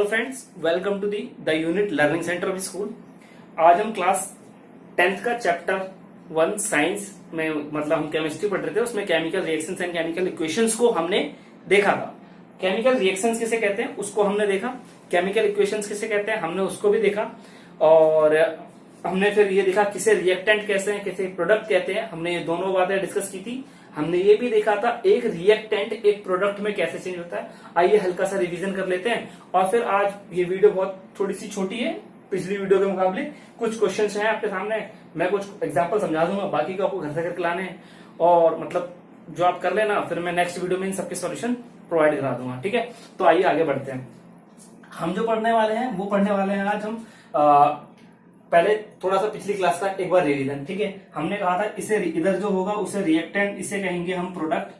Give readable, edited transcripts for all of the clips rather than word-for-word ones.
Hello friends, welcome to the unit learning centre of school. आज हम class 10th का chapter 1 science में मतलब हम केमिस्ट्री पढ़ रहे थे। उसमें chemical reactions and chemical equations को हमने देखा था। केमिकल रिएक्शंस किसे कहते हैं उसको हमने देखा, केमिकल इक्वेशंस किसे कहते हैं हमने उसको भी देखा, और हमने फिर ये देखा किसे रिएक्टेंट कहते हैं, किसे प्रोडक्ट कहते हैं। हमने ये दोनों बातें डिस्कस की थी। हमने ये भी देखा था एक रिएक्टेंट एक प्रोडक्ट में कैसे चेंज होता है। आइए हल्का सा रिवीजन कर लेते हैं। और फिर आज ये वीडियो बहुत थोड़ी सी छोटी है पिछली वीडियो के मुकाबले। कुछ क्वेश्चंस हैं आपके सामने, मैं कुछ एग्जांपल समझा दूंगा, बाकी को आपको घर से करके लाने हैं और मतलब जो आप कर लेना, फिर मैं नेक्स्ट वीडियो में इन सबके सॉल्यूशन प्रोवाइड करा दूंगा। ठीक है, तो आइए आगे बढ़ते हैं। हम जो पढ़ने वाले हैं वो पढ़ने वाले हैं आज हम पहले थोड़ा सा पिछली क्लास का एक बार रिवीजन। ठीक है, हमने कहा था इसे इधर जो होगा उसे रिएक्टेंट, इसे कहेंगे हम प्रोडक्ट।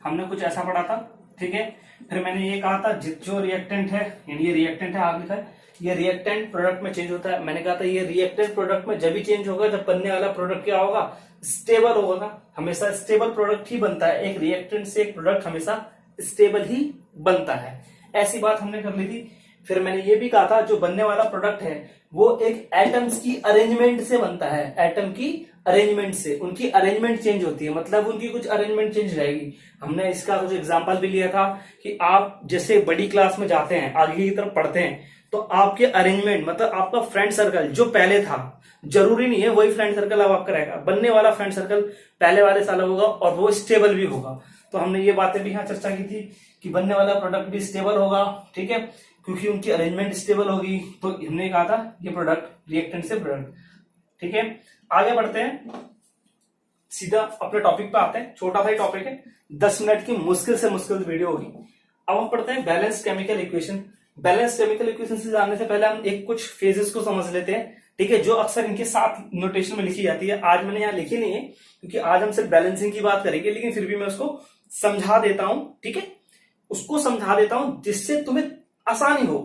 हमने कुछ ऐसा पढ़ा था। ठीक है, फिर मैंने ये कहा था जो रिएक्टेंट है, यानी ये रिएक्टेंट है, आगे लिखा है ये रिएक्टेंट प्रोडक्ट में चेंज होता है। मैंने कहा था ये रिएक्टेंट प्रोडक्ट में जब भी चेंज होगा जब बनने वाला प्रोडक्ट क्या होगा, स्टेबल होगा। हमेशा स्टेबल प्रोडक्ट ही बनता है, एक रिएक्टेंट से एक प्रोडक्ट हमेशा स्टेबल ही बनता है। ऐसी बात हमने कर ली थी। फिर मैंने ये भी कहा था जो बनने वाला प्रोडक्ट है वो एक एटम्स की अरेंजमेंट से बनता है। एटम की अरेंजमेंट से उनकी अरेंजमेंट चेंज होती है, मतलब उनकी कुछ अरेंजमेंट चेंज रहेगी। हमने इसका कुछ एग्जांपल भी लिया था कि आप जैसे बड़ी क्लास में जाते हैं, आगे की तरफ पढ़ते हैं, तो आपके अरेंजमेंट मतलब आपका फ्रेंड सर्कल जो पहले था, जरूरी नहीं है वही फ्रेंड सर्कल अब आपका रहेगा। बनने वाला फ्रेंड सर्कल पहले वाले साल होगा और वो स्टेबल भी होगा। तो हमने ये बातें भी यहाँ चर्चा की थी कि बनने वाला प्रोडक्ट भी स्टेबल होगा। ठीक है, क्योंकि उनकी अरेंजमेंट स्टेबल होगी। तो हमने कहा था ये प्रोडक्ट रिएक्टेंट से प्रोडक्ट। ठीक है, आगे बढ़ते हैं, सीधा अपने टॉपिक पे आते हैं। छोटा सा ही टॉपिक है, 10 मिनट की मुश्किल से मुश्किल वीडियो होगी। अब हम पढ़ते हैं balance chemical equation. Balance chemical equation से जानने से पहले हम एक कुछ फेजेस को समझ लेते हैं। ठीक है, जो अक्सर इनके साथ नोटेशन में लिखी जाती है। आज मैंने यहाँ लिखी नहीं है क्योंकि आज हम सिर्फ बैलेंसिंग की बात करेंगे, लेकिन फिर भी मैं उसको समझा देता हूं। ठीक है, उसको समझा देता हूं जिससे तुम्हें आसानी हो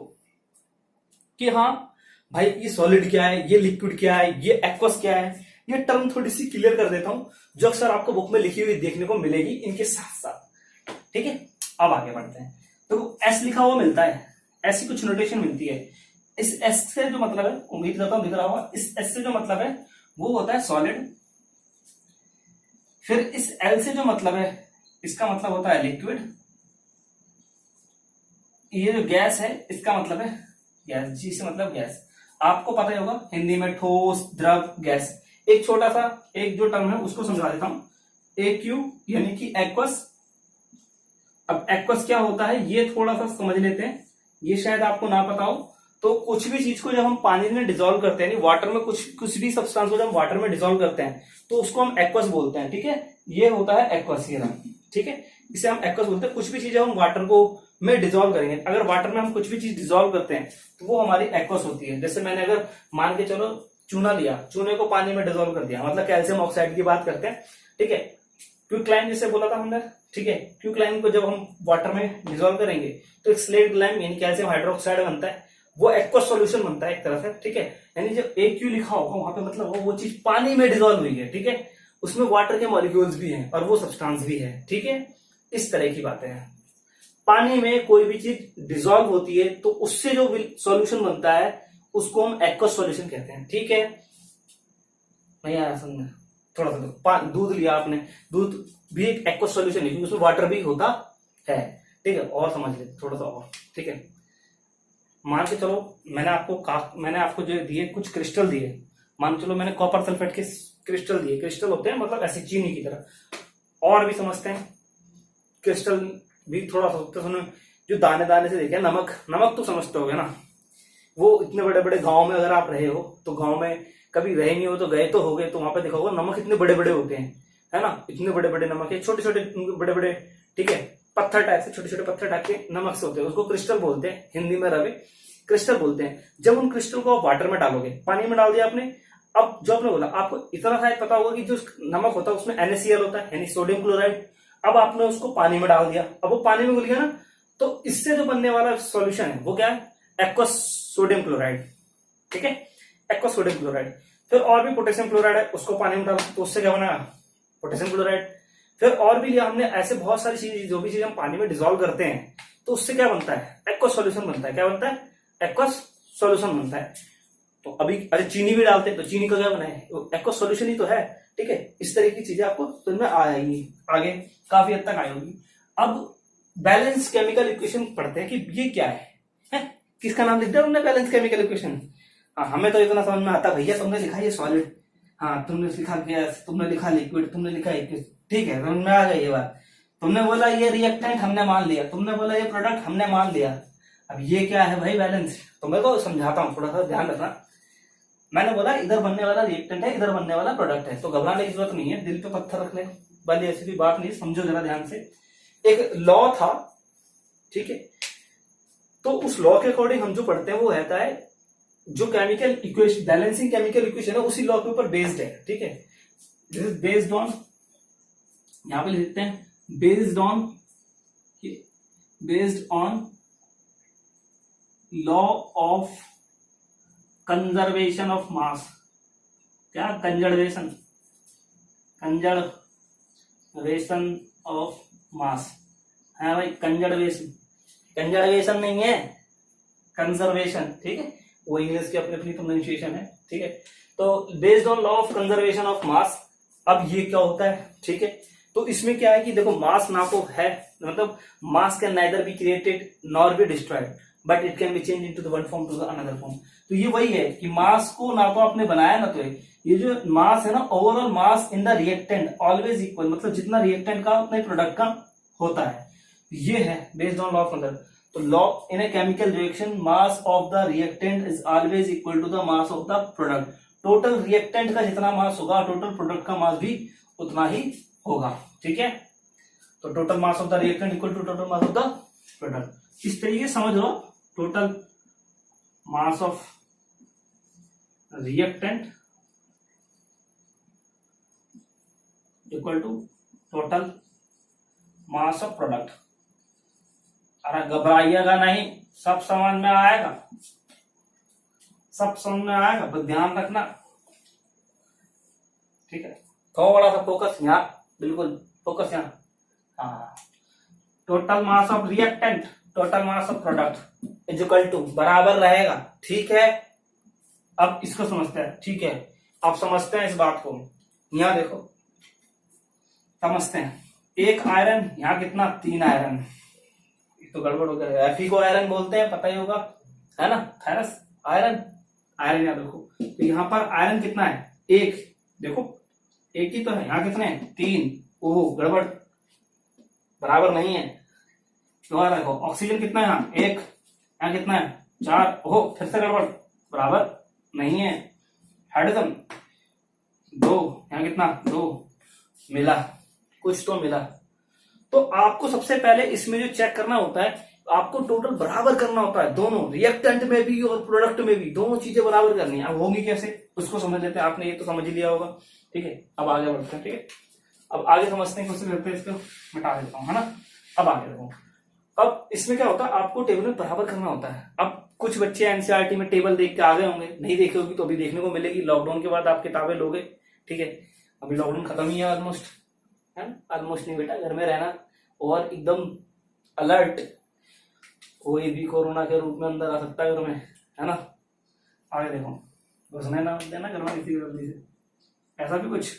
कि हाँ भाई ये सॉलिड क्या है, ये लिक्विड क्या है, ये एक्वस क्या है। ये टर्म थोड़ी सी क्लियर कर देता हूं जो अक्सर आपको बुक में लिखी हुई देखने को मिलेगी इनके साथ साथ। ठीक है, अब आगे बढ़ते हैं। तो एस लिखा हुआ मिलता है, ऐसी कुछ नोटेशन मिलती है। इस एस से जो मतलब है, उम्मीद करता हूं दिख रहा होगा, इस एस से जो मतलब है वो होता है सॉलिड। फिर इस एल से जो मतलब है इसका मतलब होता है लिक्विड। ये जो गैस है इसका मतलब है गैस, जी से मतलब गैस। आपको पता ही होगा हिंदी में ठोस, द्रव, गैस। एक छोटा सा एक जो टर्म है उसको समझा देता हूं, एक्यू यानी कि एक्वस। अब एक्वस क्या होता है ये थोड़ा सा समझ लेते हैं, ये शायद आपको ना पता हो। तो कुछ भी चीज को जब हम पानी में डिसॉल्व करते हैं, वाटर में कुछ भी सब्सटेंस को जब वाटर में डिसॉल्व करते हैं तो उसको हम एक्वस बोलते हैं। ठीक है, ये होता है एक्वस ये। ठीक है, इसे हम एक्वस बोलते हैं। कुछ भी चीजें हम वाटर को में डिसॉल्व करेंगे, अगर वाटर में हम कुछ भी चीज डिसॉल्व करते हैं तो वो हमारी एक्वस होती है। जैसे मैंने अगर मान के चलो चूना लिया, चूने को पानी में डिसॉल्व कर दिया, मतलब कैल्शियम ऑक्साइड की बात करते हैं। ठीक है, क्विकलाइम जैसे बोला था हमने। ठीक है, क्विकलाइम को जब हम वाटर में डिसॉल्व करेंगे तो एक स्लेट ग्लाइम यानी कैल्शियम हाइड्रोक्साइड बनता है, वो एक्वस सॉल्यूशन बनता है एक तरह से। ठीक है, यानी जब AQ लिखा होगा वहां पे मतलब वो चीज पानी में डिसॉल्व हुई है। ठीक है, उसमें वाटर के मॉलिक्यूल्स भी हैं और वो सब्सटेंस भी है। ठीक है, इस तरह की बातें हैं। पानी में कोई भी चीज डिसॉल्व होती है तो उससे जो सॉल्यूशन बनता है उसको हम एक्वस सॉल्यूशन कहते हैं। ठीक है, नहीं आया समझ में? थोड़ा सा दूध लिया आपने, दूध भी एक एक्वस सॉल्यूशन है क्योंकि उसमें वाटर भी होता है। ठीक है, और समझ ले थोड़ा सा और। ठीक है, मान के चलो मैंने आपको जो दिए कुछ क्रिस्टल दिए, मान चलो मैंने कॉपर सल्फेट के क्रिस्टल दिए। क्रिस्टल होते हैं मतलब ऐसे चीनी की तरह। और भी समझते हैं क्रिस्टल भी थोड़ा सा सुनो, जो दाने दाने से देखे नमक, नमक तो समझते होगे ना। वो इतने बड़े बड़े गांव में अगर आप रहे हो तो गांव में कभी रहे नहीं हो तो गए तो हो गए, तो वहां पे देखा होगा नमक इतने बड़े बड़े होते हैं, है ना। इतने बड़े बड़े नमक है, छोटे छोटे बड़े बड़े। ठीक है, पत्थर टाइप से छोटे छोटे पत्थर टाइप के नमक से होते हैं, उसको क्रिस्टल बोलते हैं। हिंदी में रवे क्रिस्टल बोलते हैं। जब उन क्रिस्टल को आप वाटर में डालोगे, पानी में डाल दिया आपने, अब जो आपने बोला आपको इतना शायद पता होगा कि जो नमक होता है उसमें NaCl होता है यानी सोडियम क्लोराइड। अब आपने उसको पानी में डाल दिया, अब वो पानी में घुल गया ना, तो इससे जो बनने वाला सॉल्यूशन है वो क्या है, एक्वस सोडियम क्लोराइड। ठीक है, एक्वस सोडियम क्लोराइड। फिर और भी पोटेशियम क्लोराइड है, उसको पानी में डाला तो उससे क्या बना, पोटेशियम क्लोराइड। फिर और भी लिया हमने, ऐसे बहुत सारी चीज, जो भी चीज हम पानी में डिसॉल्व करते हैं तो उससे क्या बनता है, एक्वस सॉल्यूशन बनता है। क्या बनता है, एक्वस सॉल्यूशन बनता है। तो अभी अरे चीनी भी डालते हैं तो चीनी का क्या बना है, एक्वस सॉल्यूशन ही तो है। ठीक है, इस तरह की चीजें आपको समझ में आ जाएंगी, आगे काफी हद तक आई होगी। अब बैलेंस केमिकल इक्वेशन पढ़ते हैं कि ये क्या है? किसका नाम लिख दिया तुमने, बैलेंस केमिकल इक्वेशन? हाँ, हमें तो इतना समझ में आता भैया, तुमने लिखा ये सॉलिड, हाँ तुमने लिखा गैस, तुमने लिखा लिक्विड, तुमने लिखा लिक्विड, ठीक है समझ में आ गई ये बात। तुमने बोला ये रिएक्टेंट, हमने मान लिया, तुमने बोला ये प्रोडक्ट, हमने मान लिया। अब ये क्या है भाई बैलेंस, तो मैं को समझाता हूँ, थोड़ा सा ध्यान रखना। मैंने बोला इधर बनने वाला रिएक्टेंट है, इधर बनने वाला प्रोडक्ट है, तो घबराने की जरूरत नहीं है, दिल पे पत्थर रखने वाली ऐसी भी बात नहीं, समझो जरा ध्यान से। एक लॉ था, ठीक है, तो उस लॉ के अकॉर्डिंग हम जो पढ़ते हैं वो रहता है, जो chemical equation, balancing chemical equation है उसी लॉ के ऊपर बेस्ड है। ठीक है, दिस इज बेस्ड ऑन, यहां पे लिखते हैं based on law of conservation of mass. क्या? कंजर्वेशन ऑफ मास है भाई, कंजर्वेशन नहीं है, कंजर्वेशन। ठीक है, वो इंग्लिश की अपनी अपनी प्रोनाउंसिएशन है। ठीक है, तो based on law of conservation of मास। अब ये क्या होता है? ठीक है, तो इसमें क्या है कि देखो मास ना तो है, मतलब mass can neither be created nor be destroyed, but it can be change into the one form to the another form. तो ये वही है कि मास को ना तो आपने बनाया ना तो है, ये जो मास है ना, overall mass in the reactant always equal, मतलब जितना रिएक्टेंट का उतना प्रोडक्ट का होता है, ये है based on law of conservation. तो law in a chemical reaction, mass of the reactant is always equal to the mass of the product. Total reactant का जितना मास होगा, टोटल प्रोडक्ट का मास भी उतना ही होगा। ठीक है, तो total mass of the reactant equal to total mass of the product. इस तरीके समझ लो, total mass of reactant equal to total mass of product. अरे घबराइएगा नहीं, सब समझ में आएगा, सब समझ में आएगा, बस ध्यान रखना। ठीक है, थोड़ा सा फोकस यहाँ, बिल्कुल फोकस यहाँ। हाँ, total mass of reactant, total mass of product is equal to, बराबर रहेगा। ठीक है, अब इसको समझते हैं। ठीक है, अब समझते हैं इस बात को। यहाँ देखो, समझते हैं, एक आयरन, यहाँ कितना, 3 आयरन, तो गड़बड़ हो गया, एफी को आयरन बोलते हैं, पता ही होगा, है ना, फेरस आयरन, आयरन। यहाँ देखो, तो यहाँ पर आयरन कितना है, 1, देखो 1 ही तो है, यहाँ कितने हैं, 3, ओह गड़बड़, बराबर नहीं है। दोबारा देखो, ऑक्सीजन कितना है, यहाँ 1, यहाँ कितना है, 4, ओह फिर से गड़बड़, बराबर नहीं है। हाइड्रोजन 2, यहाँ कितना, 2, मिला, कुछ तो मिला। तो आपको सबसे पहले इसमें जो चेक करना होता है, आपको टोटल बराबर करना होता है, दोनों रिएक्टेंट में भी और प्रोडक्ट में भी, दोनों चीजें बराबर करनी है। अब होंगी कैसे, उसको समझ लेते हैं। आपने ये तो समझ ही लिया होगा। ठीक है, अब आगे बढ़ते हैं। ठीक है, अब आगे समझने की कोशिश करते हैं, इसको मिटा देता हूं, है ना। अब आगे देखो, अब इसमें क्या होता है, आपको टेबल में बराबर करना होता है। अब कुछ बच्चे एनसीईआरटी में टेबल देख के आ गए होंगे, नहीं देखे होगी तो अभी देखने को मिलेगी। लॉकडाउन के बाद आप किताबें लोगे। ठीक है, अभी लॉकडाउन खत्म ही है ऑलमोस्ट, है ना, ऑलमोस्ट नहीं बेटा, घर में रहना और एकदम अलर्ट, कोई भी कोरोना के रूप में अंदर आ सकता है घर में, है ना। आगे देखो, घुसने ना देना घर में किसी गलती से, ऐसा भी कुछ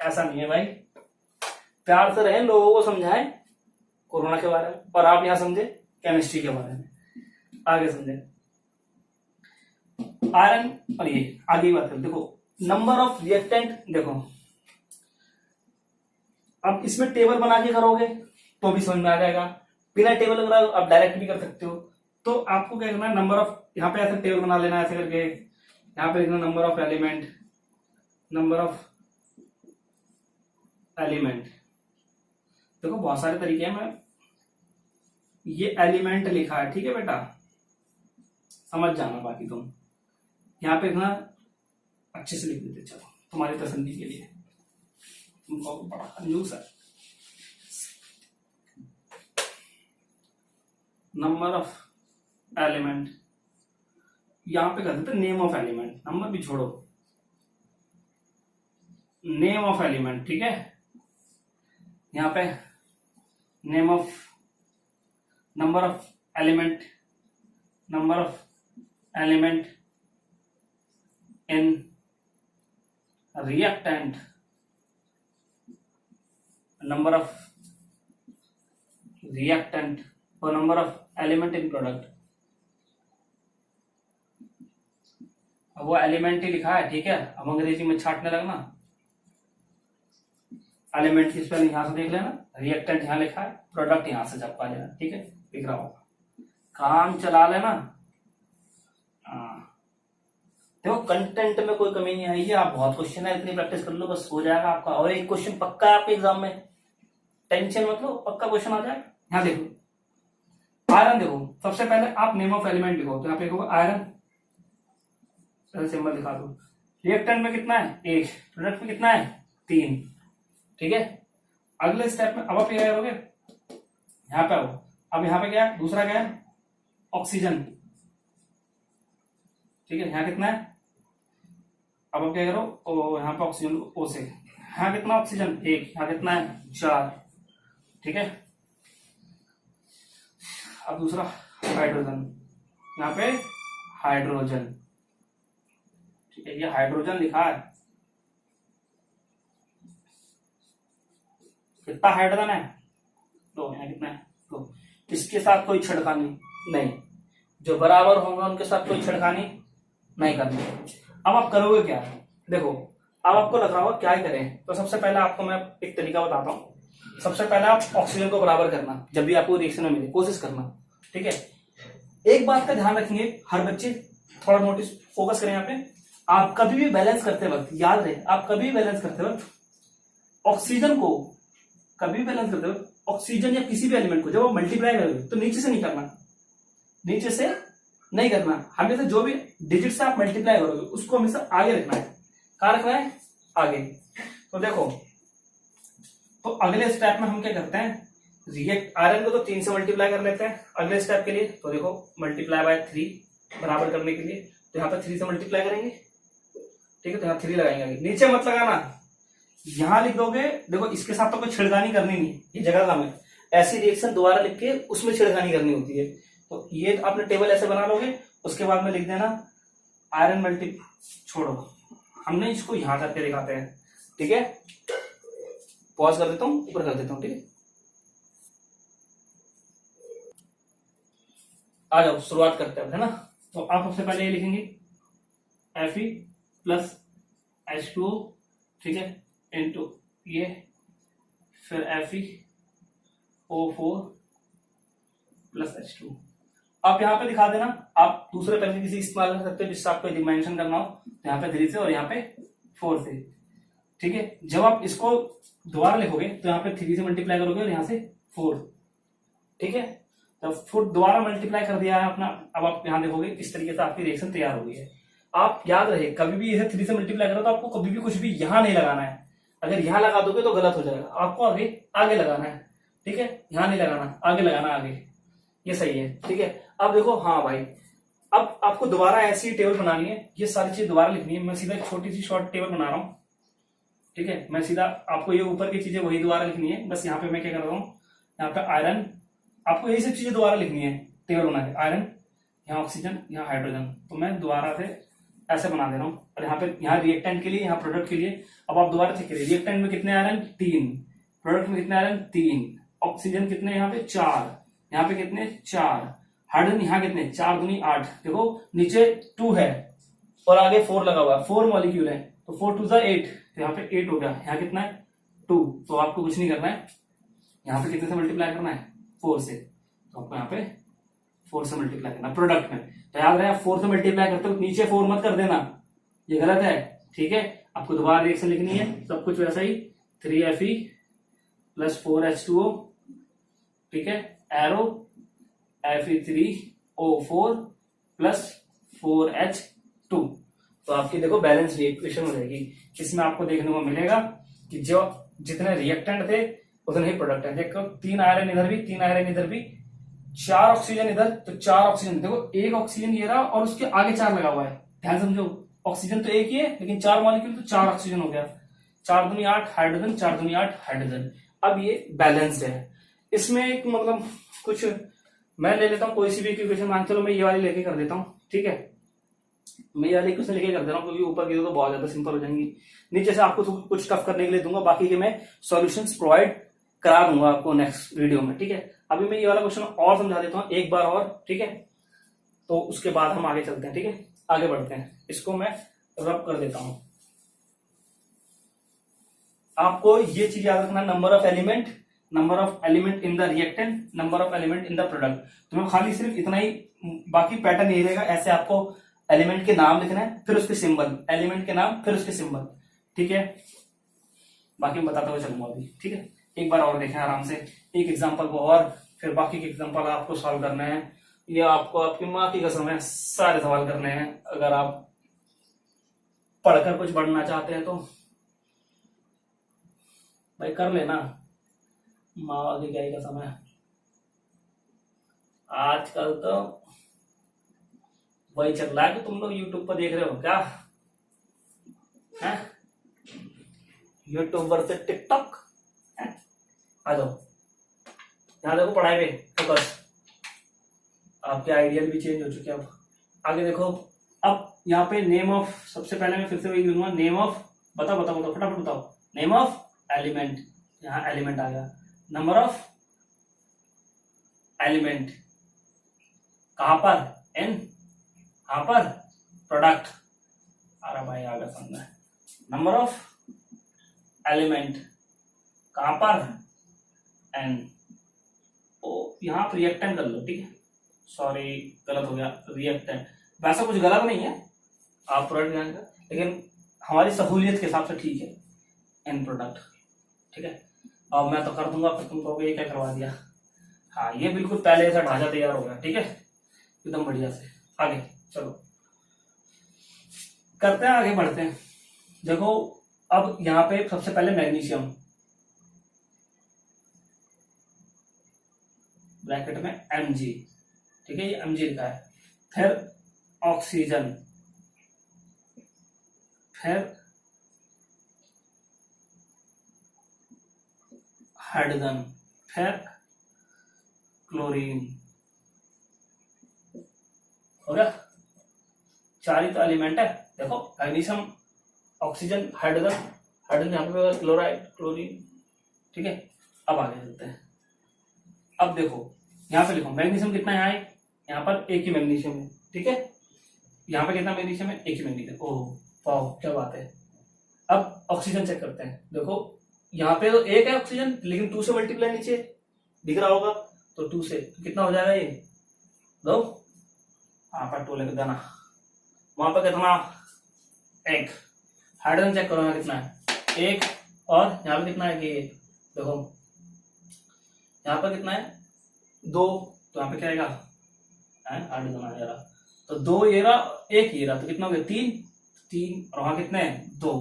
ऐसा नहीं है भाई। प्यार से रहें, लोगों को समझाएं कोरोना के बारे में, और आप यहाँ समझे केमिस्ट्री के बारे में, आगे समझे आयरन। और ये आगे की बात करें, देखो नंबर ऑफ रिएक्टेंट, देखो अब इसमें टेबल बना के करोगे तो भी समझ में आ जाएगा, बिना टेबल बना आप डायरेक्ट भी कर सकते हो। तो आपको क्या करना है, नंबर ऑफ, यहाँ पे ऐसे टेबल बना लेना है ऐसे करके, यहाँ पे लिखना number of element, number of element. देखो बहुत सारे तरीके हैं, मैं ये एलिमेंट लिखा है, ठीक है बेटा, समझ जाना, बाकी तुम यहाँ पे लिखना अच्छे से लिख देते, चलो तुम्हारी तसल्ली के लिए, तुमको बड़ा कंजूस है। नंबर ऑफ एलिमेंट, यहां पे कर देते नेम ऑफ एलिमेंट, नंबर भी छोड़ो, नेम ऑफ एलिमेंट। ठीक है, यहां पे name of, number of element, number of element in reactant, number of reactant or number of element in product। अब वो एलिमेंट ही लिखा है, ठीक है। अब अंग्रेजी में छाटने लगना, एलिमेंट की स्पेलिंग यहां से देख लेना, रिएक्टेंट यहां लिखा है, प्रोडक्ट यहां से जब पा लेना, ठीक है, दिख रहा होगा, काम चला लेना। देखो कंटेंट में कोई कमी नहीं आएगी, आप बहुत क्वेश्चन है, इतनी प्रैक्टिस कर लो बस हो जाएगा आपका। और एक क्वेश्चन पक्का है आपके एग्जाम में, टेंशन मत लो, पक्का क्वेश्चन आ जाएगा। यहाँ देखो आयरन, देखो सबसे पहले आप नेम ऑफ एलिमेंट लिखो, तो यहाँ पे लिखो आयरन, सिंबल दिखा दो। रिएक्टेंट में कितना है 1, प्रोडक्ट में कितना है 3, ठीक है। अगले स्टेप में अब आप क्या करोगे, यहाँ पे आओ, अब यहाँ पे क्या है, दूसरा क्या है ऑक्सीजन, ठीक है। यहाँ कितना है, अब आप क्या करो, ओ यहाँ पे ऑक्सीजन ओ से, यहाँ कितना ऑक्सीजन 1, यहाँ कितना है 4, ठीक है। अब दूसरा हाइड्रोजन, यहाँ पे हाइड्रोजन, ठीक है, ये हाइड्रोजन लिखा है, कितना हाइड्रोजन है 2, यहाँ कितना है 2। इसके साथ कोई छेड़खानी नहीं, जो बराबर होंगे उनके साथ कोई छेड़खानी नहीं करनी। अब आप करोगे क्या, देखो अब आपको लग रहा होगा क्या ही करें, तो सबसे पहले आपको मैं एक तरीका बताता हूँ। सबसे पहले आप ऑक्सीजन को बराबर करना, जब भी आपको रिएक्शन में मिले कोशिश करना, ठीक है। एक बात का ध्यान रखेंगे हर बच्चे, थोड़ा नोटिस फोकस करें यहाँ पे, आप कभी भी बैलेंस करते वक्त याद रहे, आप कभी भी बैलेंस करते वक्त ऑक्सीजन को, कभी भी बैलेंस करते वक्त ऑक्सीजन या किसी भी एलिमेंट को जब आप मल्टीप्लाई करोगे तो नीचे से नहीं करना, नीचे से नहीं करना, हमेशा जो भी डिजिट से आप मल्टीप्लाई करोगे उसको हमेशा आगे रखना है। कहां रखना है, आगे। तो देखो, तो अगले स्टेप में हम क्या करते हैं, रिएक्ट आयरन को तो 3 से मल्टीप्लाई कर लेते हैं अगले स्टेप के लिए। तो देखो मल्टीप्लाई बाय 3 बराबर करने के लिए, तो यहाँ पे 3 से मल्टीप्लाई करेंगे, ठीक है। तो यहाँ 3 लगाएंगे, नीचे मत लगाना, यहां लिख दोगे। देखो इसके साथ तो कोई छिड़कानी करनी नहीं, ये जगह कम है, ऐसी रिएक्शन दोबारा लिख के उसमें छिड़कानी करनी होती है। तो ये तो आपने टेबल ऐसे बना लोगे, उसके बाद में लिख देना आयरन मल्टी, छोड़ो हमने इसको यहां करके दिखाते हैं, ठीक है। पॉज कर देता हूं, ऊपर कर देता हूं, ठीक है। आ जाओ शुरुआत करते हैं, है ना। तो आप सबसे पहले ये लिखेंगे Fe प्लस H2O, ठीक है, इनटू ये, फिर FeO4 प्लस H2। आप यहाँ पे दिखा देना, आप दूसरे पेन किसी इस्तेमाल कर सकते हो जिससे आपको डिमेंशन करना हो, तो यहाँ पे 3 से और यहाँ पे 4 से, ठीक है। जब आप इसको दोबारा लिखोगे तो यहाँ पे 3 से मल्टीप्लाई करोगे और यहाँ से 4, ठीक है। तो 4 दोबारा मल्टीप्लाई कर दिया है अपना। अब आप यहाँ देखोगे किस तरीके से आपकी रिएक्शन तैयार हो गई है। आप याद रहे कभी भी इसे 3 से मल्टीप्लाई करो तो आपको कभी भी कुछ भी यहाँ नहीं लगाना है, अगर यहाँ लगा दोगे तो गलत हो जाएगा, आपको आगे आगे लगाना है, ठीक है। यहाँ नहीं लगाना, आगे लगाना, आगे, ये सही है, ठीक है। अब देखो, हाँ भाई, अब आपको दोबारा ऐसी टेबल बनानी है, ये सारी चीज दोबारा लिखनी है। मैं सीधा एक छोटी सी शॉर्ट टेबल बना रहा हूँ, ठीक है। मैं सीधा आपको ये ऊपर की चीजें वही दोबारा लिखनी है, बस यहाँ पे मैं क्या कर रहा हूँ, यहाँ पे आयरन, आपको यही सब चीजें दोबारा लिखनी है टेबल बना के, आयरन, यहाँ ऑक्सीजन, यहाँ हाइड्रोजन। तो मैं दोबारा से ऐसे बना दे रहा हूँ, और यहाँ पे यहाँ रिएक्टेंट के लिए, यहाँ प्रोडक्ट के लिए। अब आप दोबारा चेक करिए, रिएक्टेंट में कितने आयरन 3, प्रोडक्ट में कितने आयरन 3, ऑक्सीजन कितने यहाँ पे 4, यहाँ पे कितने 4, हाइड्रोजन यहाँ कितने 4 दूनी 8। देखो नीचे 2 है और आगे 4 लगा हुआ है, 4 मॉलिक्यूल है, तो 4 2 8, तो यहाँ पे 8 हो गया। यहाँ कितना है 2, तो आपको कुछ नहीं करना है, यहाँ पे कितने से मल्टीप्लाई करना है 4 से, तो आपको यहाँ पे 4 से मल्टीप्लाई करना प्रोडक्ट में। तो याद रहे 4 से मल्टीप्लाई करते हो नीचे 4 मत कर देना, ये गलत है, ठीक है। आपको दोबारा रिएक्शन लिखनी है, सब कुछ वैसा ही, 3Fe प्लस 4H2O, ठीक है, एरो Fe3O4 प्लस 4H2। तो आपकी देखो बैलेंस रिएक्शन हो जाएगी। इसमें आपको देखने को मिलेगा कि जो जितने रिएक्टेंट थे उतने ही प्रोडक्ट है। देखो 3 आयरन इधर भी, 3 आयरन इधर भी, 4 ऑक्सीजन इधर, तो 4 ऑक्सीजन। देखो 1 ऑक्सीजन ये रहा और उसके आगे 4 लगा हुआ है, ध्यान समझो। ऑक्सीजन तो एक ही है लेकिन 4 मॉलिक्यूल, तो 4 ऑक्सीजन हो गया, 4 दूनी 8 हाइड्रोजन, 4 दूनी 8 हाइड्रोजन। अब ये बैलेंस्ड है। इसमें एक मतलब कुछ मैं ले लेता हूं कोई सी भी इक्वेशन मान, चलो मैं ये वाली लेके कर देता हूं, ठीक है। मैं ये वाले क्वेश्चन लेके कर दे रहा हूँ क्योंकि ऊपर की तो बहुत ज्यादा सिंपल हो जाएंगी। नीचे से आपको कुछ टफ करने के लिए दूंगा, बाकी के मैं सॉल्यूशंस प्रोवाइड करा दूंगा आपको नेक्स्ट वीडियो में, ठीक है। अभी मैं ये वाला क्वेश्चन और समझा देता हूँ एक बार और, ठीक है, तो उसके बाद हम आगे चलते हैं, ठीक है, आगे बढ़ते हैं। इसको मैं रब कर देता हूं। आपको ये चीज याद रखना, number of element in the reactant, number of element in the product. तुम्हें खाली सिर्फ इतना ही, बाकी पैटर्न यही रहेगा। ऐसे आपको एलिमेंट के नाम लिखना है, फिर उसके सिंबल, एलिमेंट के नाम फिर उसके सिंबल, ठीक है। बाकी मैं बताता हुआ चलूंगा अभी, ठीक है। एक बार और देखें आराम से एक एग्जांपल को, और फिर बाकी के एग्जांपल आपको सॉल्व करने हैं। ये आपको आपकी माँ की कसम है सारे सवाल करने हैं। अगर आप पढ़कर कुछ बढ़ना चाहते हैं तो भाई कर लेना, माँ की क्या ही कसम है। आजकल तो वही चल रहा है कि तुम लोग यूट्यूब पर देख रहे हो क्या है, यूट्यूबर से टिकटॉक। आ जाओ यहाँ देखो, पढ़ाई पे फोकस। आपके आइडियल भी चेंज हो चुके हैं। अब आगे देखो, अब यहाँ पे नेम ऑफ, सबसे पहले मैं फिर से वही लूंगा, नेम ऑफ, बताओ फटाफट बताओ, नेम ऑफ एलिमेंट, यहाँ एलिमेंट आ गया। नंबर ऑफ एलिमेंट कहां पर, एन, कहां पर, प्रोडक्ट। अरे भाई आ गया समझ। नंबर ऑफ एलिमेंट कहां पर, एन। तो यहाँ पर रिएक्टेंट कर लो, ठीक है। सॉरी गलत हो गया, रिएक्टेंट वैसा कुछ गलत नहीं है, आप प्रोडक्ट ध्यान का, लेकिन हमारी सहूलियत के हिसाब से ठीक है, एन प्रोडक्ट, ठीक है। अब मैं तो कर दूंगा, फिर तुम कहोगे ये क्या करवा दिया। हाँ ये बिल्कुल पहले ऐसा ढांचा तैयार हो गया, ठीक है, एकदम बढ़िया से। आगे चलो करते हैं, आगे बढ़ते हैं। देखो अब यहाँ पे सबसे पहले मैग्नीशियम, ब्रैकेट में Mg, ठीक है, ये Mg लिखा है। फिर ऑक्सीजन, फिर हाइड्रोजन, फिर क्लोरीन। हो गया, चार ही तो एलिमेंट है। देखो मैग्नीशियम, ऑक्सीजन, हाइड्रोजन यहाँ पे क्लोराइड, क्लोरीन, ठीक है। अब आगे चलते हैं। अब देखो यहाँ पे लिखो मैग्नीशियम कितना है, यहाँ पर एक ही मैग्नीशियम है, ठीक है। यहाँ पे कितना मैग्नीशियम है, एक ही मैग्नीशियम। ओह वाह क्या बात है। अब ऑक्सीजन चेक करते हैं। देखो यहाँ पे तो एक है ऑक्सीजन, लेकिन 2 से मल्टीप्लाई नीचे दिख रहा होगा, तो 2 से तो कितना हो जाएगा, ये 2, यहाँ पर 2 लेकर देना, वहां पर कितना, 1। हाइड्रोजन चेक करो यहाँ कितना है, 1, और यहाँ पे कितना है, ये देखो यहाँ पर कितना है, 2, तो यहाँ पे क्या आएगा, हाइड्रोजन आ जाएगा, तो 2 ये रहा, 1 ये रहा, तो कितना हो गया, 3, और वहां कितने हैं, 2।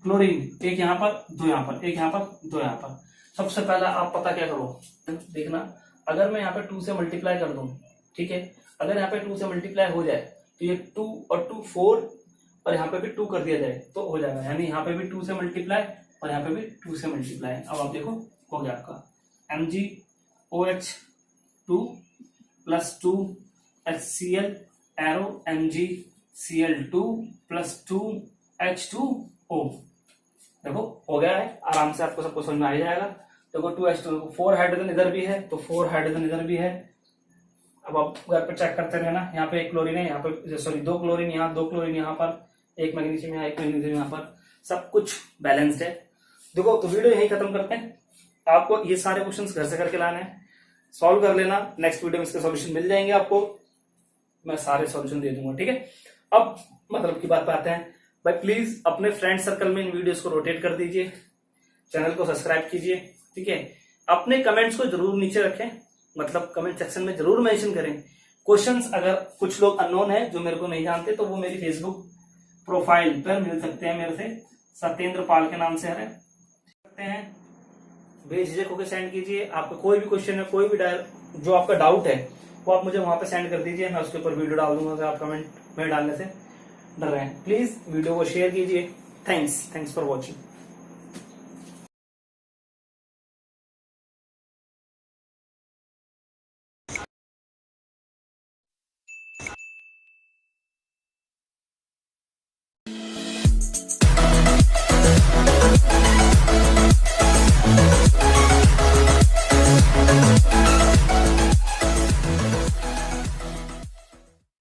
क्लोरीन, 1 यहाँ पर, 2 यहाँ पर, 1 यहाँ पर, 2 यहाँ पर। सबसे पहला आप पता क्या करो, देखना, अगर मैं यहाँ पे 2 से मल्टीप्लाई कर दूं, ठीक है, अगर यहाँ पे 2 से मल्टीप्लाई हो जाए तो ये 2 और 2 4, और यहाँ पे भी 2 कर दिया जाए तो हो जाएगा, यानी यहाँ पे भी 2 से मल्टीप्लाई और यहाँ पे भी 2 से मल्टीप्लाई। अब आप देखो हो गया आपका MgOH2 + 2 HCl arrow MgCl2 + 2 H2O। देखो हो गया है, आराम से आपको सबको समझ में आ जाएगा। देखो 2H2, 4 हाइड्रोजन इधर भी है तो 4 हाइड्रोजन इधर भी है। अब आप घर पे चेक करते रहना, यहाँ पे 1 क्लोरीन है, यहाँ पे सॉरी 2 क्लोरीन यहाँ, 2 क्लोरीन यहाँ पर, 1 मैग्नीशियम यहाँ, 1 मैग्नीशियम यहाँ पर, सब कुछ बैलेंस्ड है। देखो तो वीडियो यही खत्म करते हैं। आपको ये सारे क्वेश्चंस घर से करके लाने हैं, सॉल्व कर लेना, नेक्स्ट वीडियो में इसके सॉल्यूशन मिल जाएंगे आपको, मैं सारे सॉल्यूशन दे दूंगा, ठीक है। अब मतलब की बात पे आते हैं भाई, प्लीज अपने फ्रेंड सर्कल में इन वीडियोस को रोटेट कर दीजिए, चैनल को सब्सक्राइब कीजिए, ठीक है। अपने कमेंट्स को जरूर नीचे रखें, मतलब कमेंट सेक्शन में जरूर मेंशन करें क्वेश्चंस। अगर कुछ लोग अननोन है जो मेरे को नहीं जानते तो वो मेरी फेसबुक प्रोफाइल पर मिल सकते हैं, मेरे से सत्येंद्र पाल के नाम से है सकते हैं। बेझिझक होकर सेंड कीजिए, आपका कोई भी क्वेश्चन है, कोई भी जो आपका डाउट है वो आप मुझे वहां पे सेंड कर दीजिए, मैं उसके ऊपर वीडियो डाल दूंगा। अगर आप कमेंट में डालने से डर रहे हैं, प्लीज वीडियो को शेयर कीजिए। Thanks for watching.